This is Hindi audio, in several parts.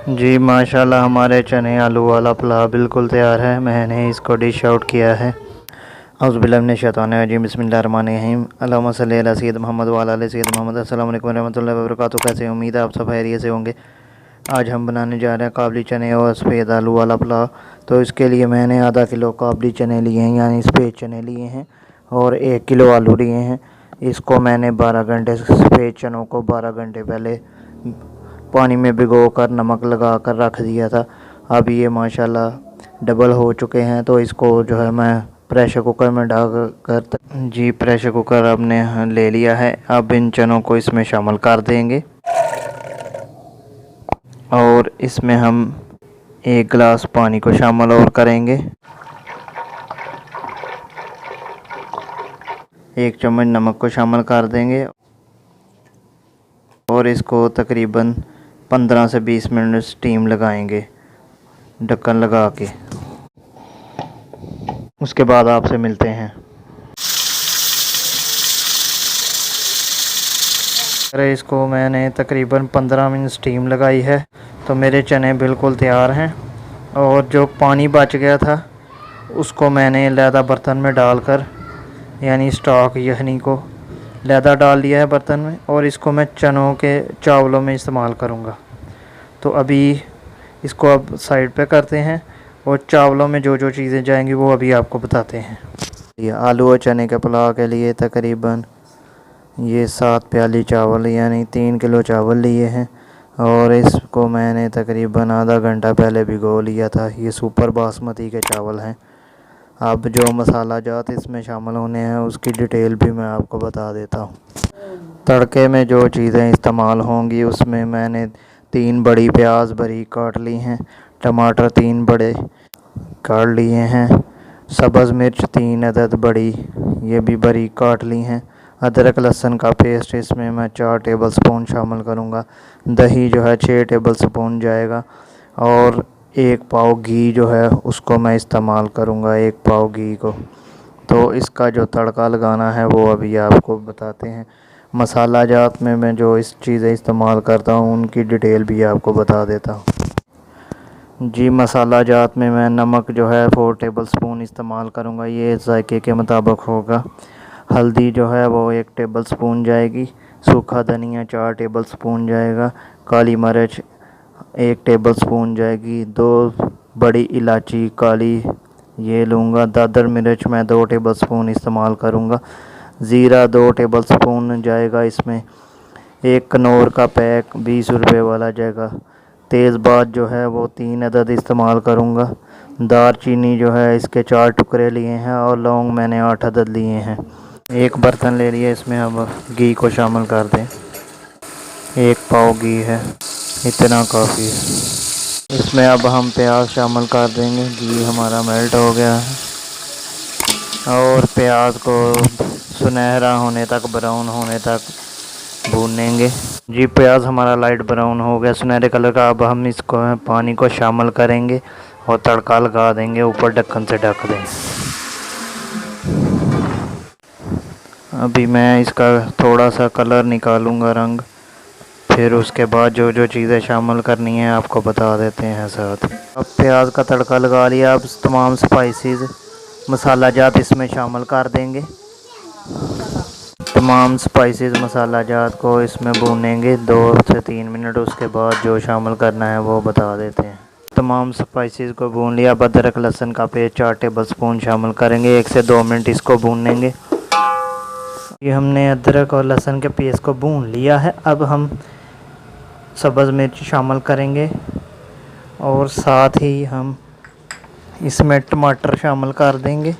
जी माशाल्लाह हमारे चने आलू वाला पुलाव बिल्कुल तैयार है। मैंने इसको डिश आउट किया है। औज़ुबिल्लाहि बिस्मिल्लाहिर्रहमानिर्रहीम अल्लाहुम्मा सल्लि अला सय्यद मोहम्मद व अला आलि सय्यद मोहम्मद। अस्सलामु अलैकुम रहमतुल्लाहि व बरकातुहू। कैसे उम्मीद है आप सब खैरियत से होंगे। आज हम बनाने जा रहे हैं काबली चने और सफ़ेद आलू वाला पुलाव। तो इसके लिए मैंने आधा किलो काबली चने लिए हैं, यानी सफ़ेद चने लिए हैं, और 1 किलो आलू लिए हैं। इसको मैंने 12 घंटे, सफ़ेद चनों को 12 घंटे पहले पानी में भिगोकर नमक लगाकर रख दिया था। अब ये माशाल्लाह डबल हो चुके हैं। तो इसको जो है मैं प्रेशर कुकर में डालकर जी प्रेशर कुकर आपने ले लिया है। अब इन चनों को इसमें शामिल कर देंगे और इसमें हम 1 गिलास पानी को शामिल और करेंगे। 1 चम्मच नमक को शामिल कर देंगे और इसको तकरीबन 15 से 20 मिनट स्टीम लगाएंगे ढक्कन लगा के। उसके बाद आपसे मिलते हैं। अरे इसको मैंने तकरीबन 15 मिनट स्टीम लगाई है। तो मेरे चने बिल्कुल तैयार हैं। और जो पानी बच गया था उसको मैंने लैदा बर्तन में डालकर, यानी स्टॉक यखनी को लैदा डाल दिया है बर्तन में, और इसको मैं चनों के चावलों में इस्तेमाल करूँगा। तो अभी इसको अब साइड पे करते हैं और चावलों में जो जो चीज़ें जाएंगी वो अभी आपको बताते हैं। ये आलू और चने के पुलाव के लिए तकरीबन ये 7 प्याली चावल, यानी 3 किलो चावल लिए हैं, और इसको मैंने तकरीबन आधा घंटा पहले भिगो लिया था। ये सुपर बासमती के चावल हैं। अब जो मसाला जात इसमें शामिल होने हैं उसकी डिटेल भी मैं आपको बता देता हूँ। तड़के में जो चीज़ें इस्तेमाल होंगी उसमें मैंने 3 बड़ी प्याज बारीक काट ली हैं, टमाटर 3 बड़े काट लिए हैं, सब्ज़ मिर्च 3 अदद बड़ी, ये भी बारीक काट ली हैं। अदरक लहसुन का पेस्ट इसमें मैं 4 टेबल स्पून शामिल करूँगा। दही जो है 6 टेबल स्पून जाएगा, और 1 पाव घी जो है उसको मैं इस्तेमाल करूँगा, 1 पाव घी को। तो इसका जो तड़का लगाना है वो अभी आपको बताते हैं। मसाला जात में मैं जो इस चीज़ें इस्तेमाल करता हूँ उनकी डिटेल भी आपको बता देता हूँ। जी मसाला जात में मैं नमक जो है 4 टेबल स्पून इस्तेमाल करूँगा, ये जायके के मुताबिक होगा। हल्दी जो है वो 1 टेबल स्पून जाएगी। सूखा धनिया 4 टेबल स्पून जाएगा। काली मिर्च 1 टेबल स्पून जाएगी। 2 बड़ी इलायची काली ये लूँगा। दादर मिर्च मैं 2 टेबल स्पून इस्तेमाल करूँगा। ज़ीरा 2 टेबल स्पून जाएगा इसमें। 1 कनौर का पैक 20 रुपये वाला जाएगा। तेज़पात जो है वो 3 अदद इस्तेमाल करूँगा। दालचीनी जो है इसके 4 टुकड़े लिए हैं, और लौंग मैंने 8 अदद लिए हैं। 1 बर्तन ले लिए, इसमें हम घी को शामिल कर दें। 1 पाव घी है, इतना काफ़ी है। इसमें अब हम प्याज शामिल कर देंगे। घी हमारा मेल्ट हो गया है, और प्याज को सुनहरा होने तक, ब्राउन होने तक भूनेंगे। जी प्याज हमारा लाइट ब्राउन हो गया, सुनहरे कलर का। अब हम इसको पानी को शामिल करेंगे और तड़का लगा देंगे, ऊपर ढक्कन से ढक देंगे। अभी मैं इसका थोड़ा सा कलर निकालूंगा, रंग, फिर उसके बाद जो जो चीज़ें शामिल करनी है आपको बता देते हैं साथ। अब प्याज का तड़का लगा लिया। अब तमाम स्पाइसेस मसाला जात इसमें शामिल कर देंगे। तमाम स्पाइसेस मसाला जात को इसमें भूनेंगे 2 से 3 मिनट। उसके बाद जो शामिल करना है वो बता देते हैं। तमाम स्पाइसेस को भून लिया। अब अदरक लहसुन का पेस्ट 4 टेबल स्पून शामिल करेंगे। 1 से 2 मिनट इसको भूनेंगे। ये हमने अदरक और लहसुन के पेस्ट को भून लिया है। अब हम सब्ज़ मिर्च शामिल करेंगे, और साथ ही हम इसमें टमाटर शामिल कर देंगे,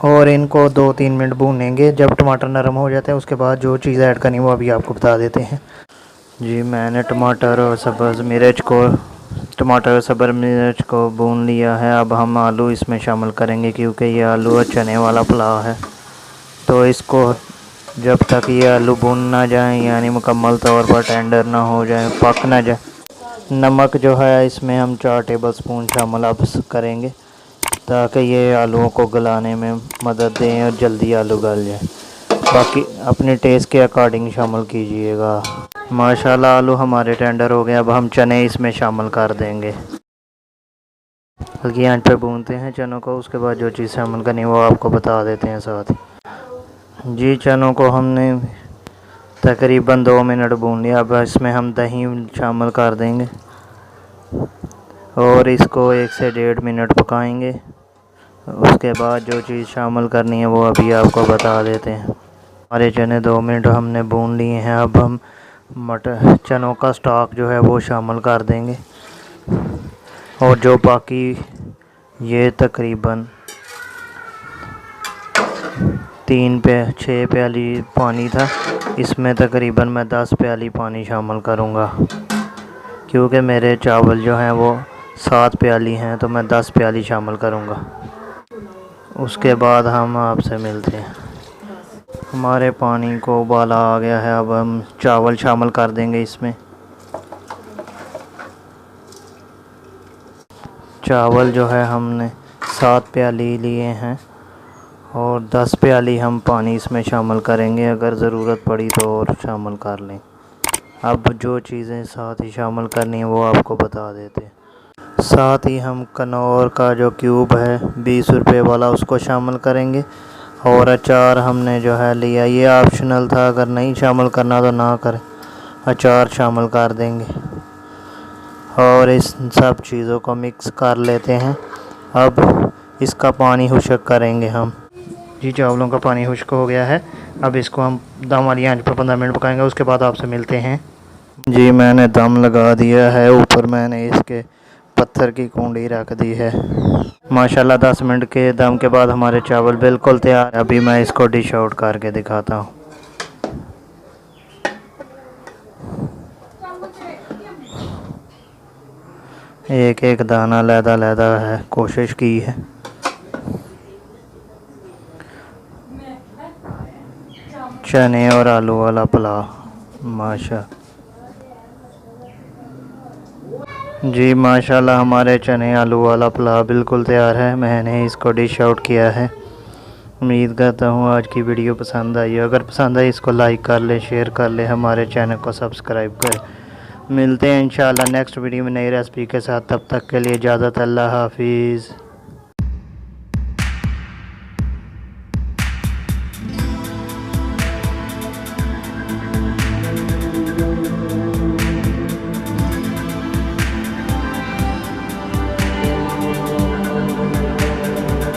और इनको 2-3 मिनट भूनेंगे। जब टमाटर नरम हो जाते हैं उसके बाद जो चीज़ ऐड करनी वो अभी आपको बता देते हैं। जी मैंने टमाटर और सब्ज़ मिर्च को भून लिया है। अब हम आलू इसमें शामिल करेंगे, क्योंकि ये आलू और चने वाला पुलाव है। तो इसको जब तक ये आलू भून ना जाए, यानी मुकम्मल तौर पर टेंडर ना हो जाए, पक ना जाए। नमक जो है इसमें हम 4 टेबल स्पून शामिल अब करेंगे, ताकि ये आलूओं को गलाने में मदद दें और जल्दी आलू गल जाए। बाकी अपने टेस्ट के अकॉर्डिंग शामिल कीजिएगा। माशाल्लाह आलू हमारे टेंडर हो गए। अब हम चने इसमें शामिल कर देंगे। हल्की आंच पे भूनते हैं चनों को। उसके बाद जो चीज़ शामिल करनी है वो आपको बता देते हैं साथ ही। जी चनों को हमने तकरीबन 2 मिनट भून लिया। अब इसमें हम दही शामिल कर देंगे और इसको 1 से 1.5 मिनट पकाएंगे। उसके बाद जो चीज़ शामिल करनी है वो अभी आपको बता देते हैं। हमारे चने 2 मिनट हमने भून लिए हैं। अब हम मटर चनों का स्टॉक जो है वो शामिल कर देंगे और जो बाकी ये तकरीबन 6 प्याली पानी था, इसमें तकरीबन मैं 10 प्याली पानी शामिल करूँगा क्योंकि मेरे चावल जो हैं वो 7 प्याली हैं तो मैं 10 प्याली शामिल करूँगा। उसके बाद हम आपसे मिलते हैं। हमारे पानी को उबाला आ गया है। अब हम चावल शामिल कर देंगे इसमें। चावल जो है हमने 7 प्याली लिए हैं और 10 प्याली हम पानी इसमें शामिल करेंगे। अगर ज़रूरत पड़ी तो और शामिल कर लें। अब जो चीज़ें साथ ही शामिल करनी है वो आपको बता देते हैं। साथ ही हम कनौर का जो क्यूब है 20 रुपये वाला उसको शामिल करेंगे और अचार हमने जो है लिया, ये ऑप्शनल था, अगर नहीं शामिल करना तो ना करें, अचार शामिल कर देंगे और इस सब चीज़ों को मिक्स कर लेते हैं। अब इसका पानी खुश्क करेंगे हम। जी चावलों का पानी खुश्क हो गया है। अब इसको हम दम वाली आंच पर 15 मिनट पकाएंगे। उसके बाद आपसे मिलते हैं। जी मैंने दम लगा दिया है। ऊपर मैंने इसके पत्थर की कुंडी रख दी है। माशाल्लाह 10 मिनट के दम के बाद हमारे चावल बिल्कुल तैयार है। अभी मैं इसको डिश आउट करके दिखाता हूँ। एक एक दाना लहदा है, कोशिश की है। चने और आलू वाला पुलाव माशा जी माशाल्लाह हमारे चने आलू वाला पुलाव बिल्कुल तैयार है। मैंने इसको डिश आउट किया है। उम्मीद करता हूँ आज की वीडियो पसंद आई। अगर पसंद आई इसको लाइक कर ले, शेयर कर ले, हमारे चैनल को सब्सक्राइब करें। मिलते हैं इंशाल्लाह नेक्स्ट वीडियो में नई रेसिपी के साथ। तब तक के लिए इजाज़त। अल्लाह हाफिज़।